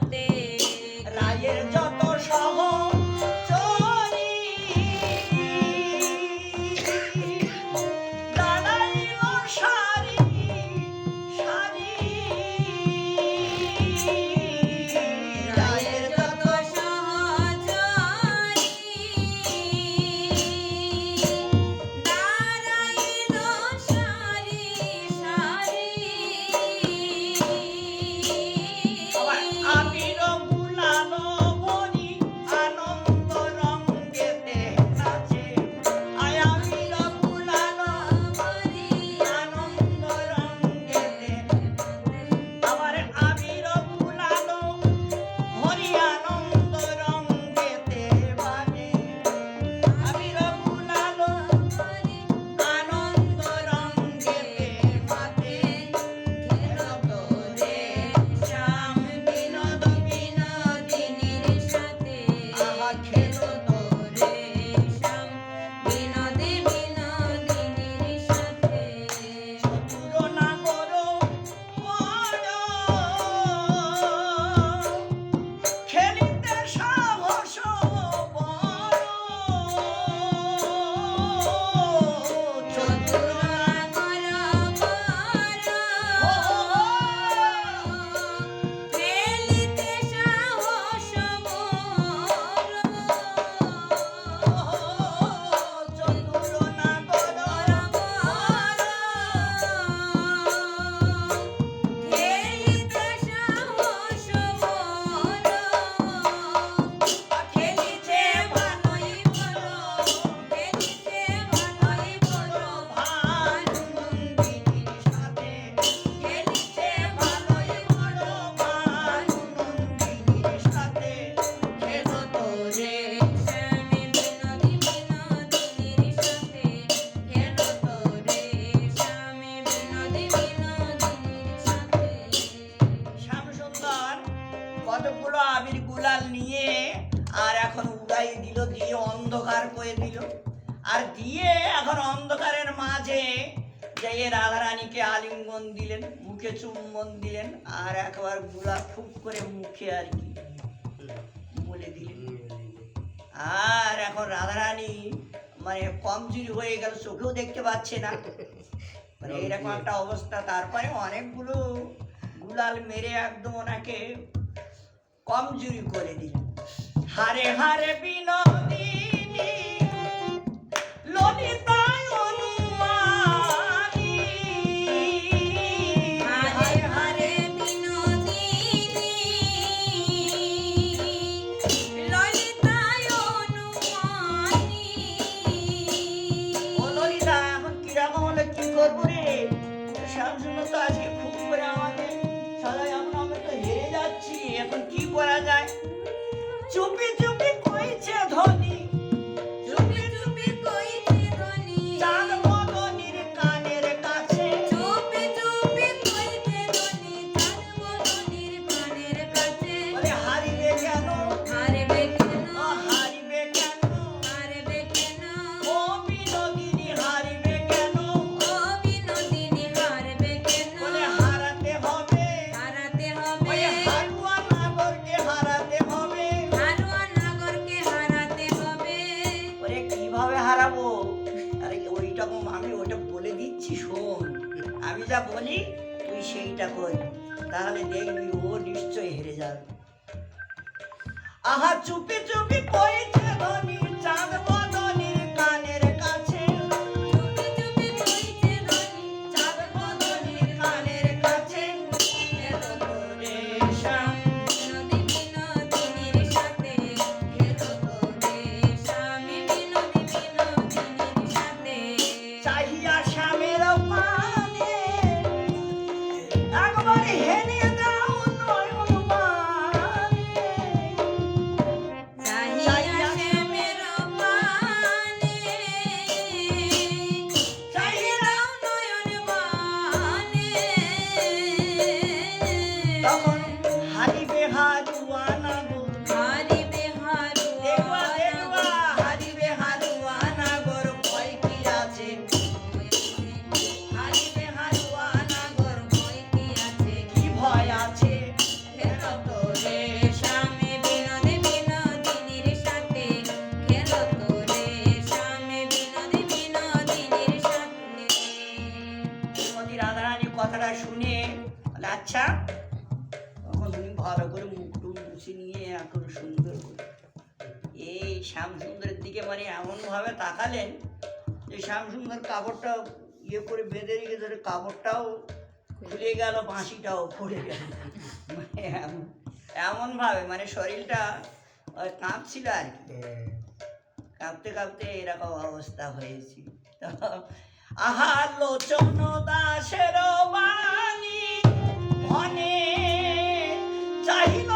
সাথে রায়ের যত সহচরী দাঁড়াইল সারি সারি রায়ের যত সহচরী দাঁড়াইল সারি সারি আবার আবির গুলালো ভরি আনন্দ রঙ্গেতে নাচে আয় আবির গুলালো ভরি আনন্দ রঙ্গেতে আবার আবির গুলালো ভরি আনন্দ রঙ্গেতে বাজে আবির গুলালো আনন্দ রঙ্গেতে বাজে খেলো তোরে শ্যাম বিনোদ বিনোদিনীর সাথে আহা খেলো তোরে শ্যাম বিনোদ বিনোদিনীর সাথে চতুর নাগর বড় খেলিতে সাহস বড় চতুর চতুর খেলিতে সাহস চতুর নাগর খেলিতে সাহস খেলিতে ভালোই বলো খেলিতে ভালোই বলো ভানুনন্দিনীর সাথে খেলিতে ভালোই বলো ভানুনন্দিনীর সাথে খেলো তোরে শ্যামে বিনোদী বিনোদিনীর সাথে খেলো তোরে শ্যামে বিনোদী বিনোদিনীর সাথে শ্যামসুন্দর কতগুলো আবির গুলাল নিয়ে আর এখন উড়াই দিল, দিয়ে অন্ধকার করে দিল, আর দিয়ে এখন অন্ধকারের মাঝে যে রাধারানীকে আলিঙ্গন দিলেন, মুখে চুম্বন দিলেন, আর একবার গুলাল খুব করে মুখে আর কি বলে দিলেন। আর এখন রাধারানী মানে কমজোরি হয়ে গেল, চোখেও দেখতে পাচ্ছে না, মানে এরকম একটা অবস্থা। তারপরে অনেকগুলো গুলাল মেরে একদম ওনাকে কমজোরি করে দিল। হারে হারে বিনোদিনী ললিতায় অনুমানী হারে হারে বিনোদিনী ললিতায় অনুমানী ও ললিতা, এখন কিরকম হলে কি করবো রে? শ্যামসুন্দর তো আজকে খুব করে আমাকে সবাই, এখন আমরা তো হেরে যাচ্ছি, এখন কি করা যায়? চুপি চুপি কইছে ধ্বনি, চুপি চুপি কইছে ধ্বনি চাঁদ মদনির কানের কাছে, চুপি চুপি কইছে ধ্বনি চাঁদ মদনির কানের কাছে বলে হারিবে কেন, হারবে কেন ও হারিবে কেন, হারবে কেন ও বিনোদিনী হারিবে কেন, ও বিনোদিনী হারবে কেন বলে হারাতে হবে, হারাতে হবে ওই হারুয়া নাগরকে হারাতে হবে। হারুয়া নাগরকে হারাতে হবে ওরে কিভাবে হারাবো? আরে ওইরকম আমি ওটা বলে দিচ্ছি, শোন, আমি যা বলি তুই সেইটা কর, তাহলে দেখবি ও নিশ্চয়ই হেরে যাবে। আহা চুপি চুপি কইছে ধ্বনি চাঁদ মদনির কানের কাছে, চুপি চুপি কইছে ধ্বনি চাঁদ মদনির কানের কাছে, এলো তোরে শ্যাম বিনোদী বিনোদিনীর সাথে খেলো তোরে স্বামী বিনোদী বিনোদিনীর সাথে চাহিয়া শ্যামের পানে একবার হেনে দাও নয়ন বানে। চাহিয়া শ্যামের পানে চাহিয়া দাও নয়ন বানে তখন হারিবে হারুয়া নাগর, হারিবে হারুয়া দেখবা দেখবা হারিবে হারুয়া নাগর, ভয় কি আছে, হারিবে হারুয়া নাগর, ভয় কি আছে কি ভয় আছে? খেলো তোরে ভালো করে মুখটু মুছে নিয়ে এখন সুন্দর করে এই শ্যামসুন্দরের দিকে মানে এমনভাবে তাকালেন যে শ্যামসুন্দর কাপড়টা ইয়ে করে বেঁধে রেখে ধরে কাপড়টাও খুলে গেল, বাঁশিটাও পড়ে গেল, মানে এমনভাবে মানে শরীরটা কাঁপছিল আর কি, কাঁপতে কাঁপতে এরকম অবস্থা হয়েছিল। আহা লোচন দাসের বাণী মনে চাহিল